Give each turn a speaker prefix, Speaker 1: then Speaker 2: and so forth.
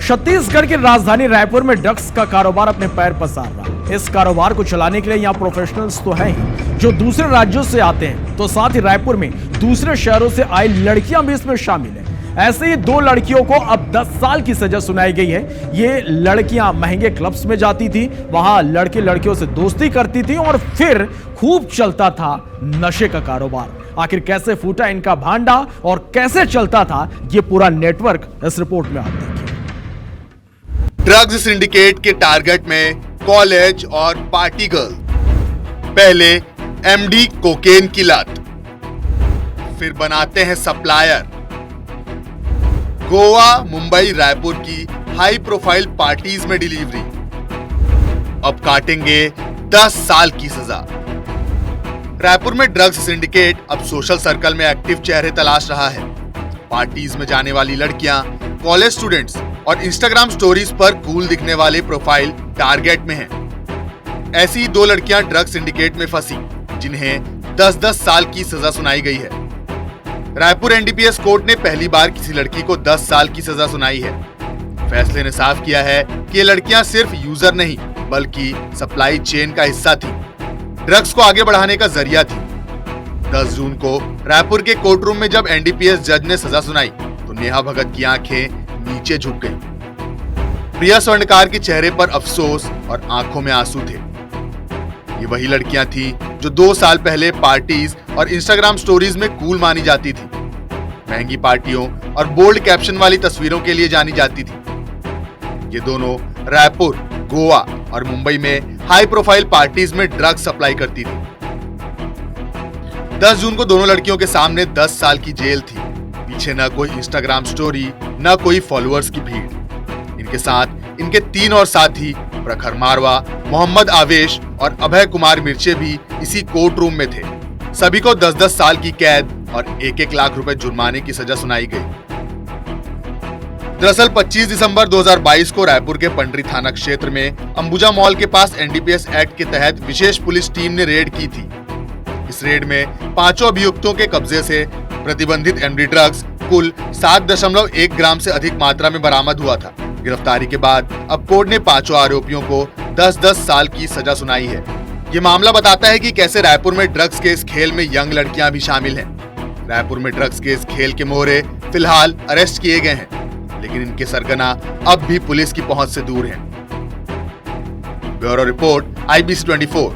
Speaker 1: छत्तीसगढ़ की राजधानी रायपुर में ड्रग्स का कारोबार अपने पैर पसार रहा है। इस कारोबार को चलाने के लिए यहाँ प्रोफेशनल्स तो हैं ही, जो दूसरे राज्यों से आते हैं, तो साथ ही रायपुर में दूसरे शहरों से आई लड़कियां भी इसमें शामिल हैं। ऐसे ही 2 लड़कियों को अब 10 साल की सजा सुनाई गई है। ये लड़कियां महंगे क्लब्स में जाती थी, वहां लड़के लड़कियों से दोस्ती करती थी और फिर खूब चलता था नशे का कारोबार। आखिर कैसे फूटा इनका भांडा और कैसे चलता था ये पूरा नेटवर्क, इस रिपोर्ट में आप देखिए।
Speaker 2: ड्रग्स सिंडिकेट के टारगेट में कॉलेज और पार्टी गर्ल। पहले एमडी कोकेन की लत, फिर बनाते हैं सप्लायर। गोवा, मुंबई, रायपुर की हाई प्रोफाइल पार्टीज में डिलीवरी। अब काटेंगे 10 साल की सजा। रायपुर में ड्रग्स सिंडिकेट अब सोशल सर्कल में एक्टिव चेहरे तलाश रहा है। पार्टीज में जाने वाली लड़कियां, कॉलेज स्टूडेंट्स और इंस्टाग्राम स्टोरीज पर कूल दिखने वाले प्रोफाइल टारगेट में हैं। ऐसी 2 लड़कियां ड्रग्स सिंडिकेट में फंसी, जिन्हें 10-10 साल की सजा सुनाई गई है। रायपुर एनडीपीएस कोर्ट ने पहली बार किसी लड़की को 10 साल की सजा सुनाई है। फैसले ने साफ किया है कि ये लड़कियां सिर्फ यूजर नहीं, बल्कि सप्लाई चेन का हिस्सा थी, ड्रग्स को आगे बढ़ाने का जरिया थी। 10 जून को रायपुर के कोर्ट रूम में जब एनडीपीएस जज ने सजा सुनाई, तो नेहा भगत की आंखें नीचे झुक गईं। प्रिया स्वर्णकार के चेहरे पर अफसोस और आंखों में आंसू थे। ये वही लड़कियां थी जो 2 साल पहले पार्टीज और इंस्टाग्राम स्टोरीज में कूल मानी जाती थी, महंगी पार्टियों और बोल्ड कैप्शन वाली तस्वीरों के लिए जानी जाती थी। ये दोनों रायपुर, गोवा और मुंबई में हाई प्रोफाइल पार्टीज में ड्रग्स सप्लाई करती थी। 10 जून को दोनों लड़कियों के सामने 10 साल की जेल थी। पीछे न कोई इंस्टाग्राम स्टोरी, न कोई फॉलोअर्स की भीड़। इनके साथ इनके 3 और साथी प्रखर मारवा, मोहम्मद आवेश और अभय कुमार मिर्चे भी इसी कोर्ट रूम में थे। सभी को 10-10 साल की कैद और 1-1 लाख रुपए जुर्माने की सजा सुनाई गई। दरअसल 25 दिसंबर 2022 को रायपुर के पंडरी थाना क्षेत्र में अंबुजा मॉल के पास एनडीपीएस एक्ट के तहत विशेष पुलिस टीम ने रेड की थी। इस रेड में 5 अभियुक्तों के कब्जे से प्रतिबंधित एमडी ड्रग्स कुल 7.1 ग्राम से अधिक मात्रा में बरामद हुआ था। गिरफ्तारी के बाद अब कोर्ट ने 5 आरोपियों को 10-10 साल की सजा सुनाई है। ये मामला बताता है कि कैसे रायपुर में ड्रग्स के इस खेल में यंग लड़कियां भी शामिल हैं। रायपुर में ड्रग्स के इस खेल के मोहरे फिलहाल अरेस्ट किए गए हैं, लेकिन इनके सरगना अब भी पुलिस की पहुंच से दूर हैं। Bureau report, IBC 24।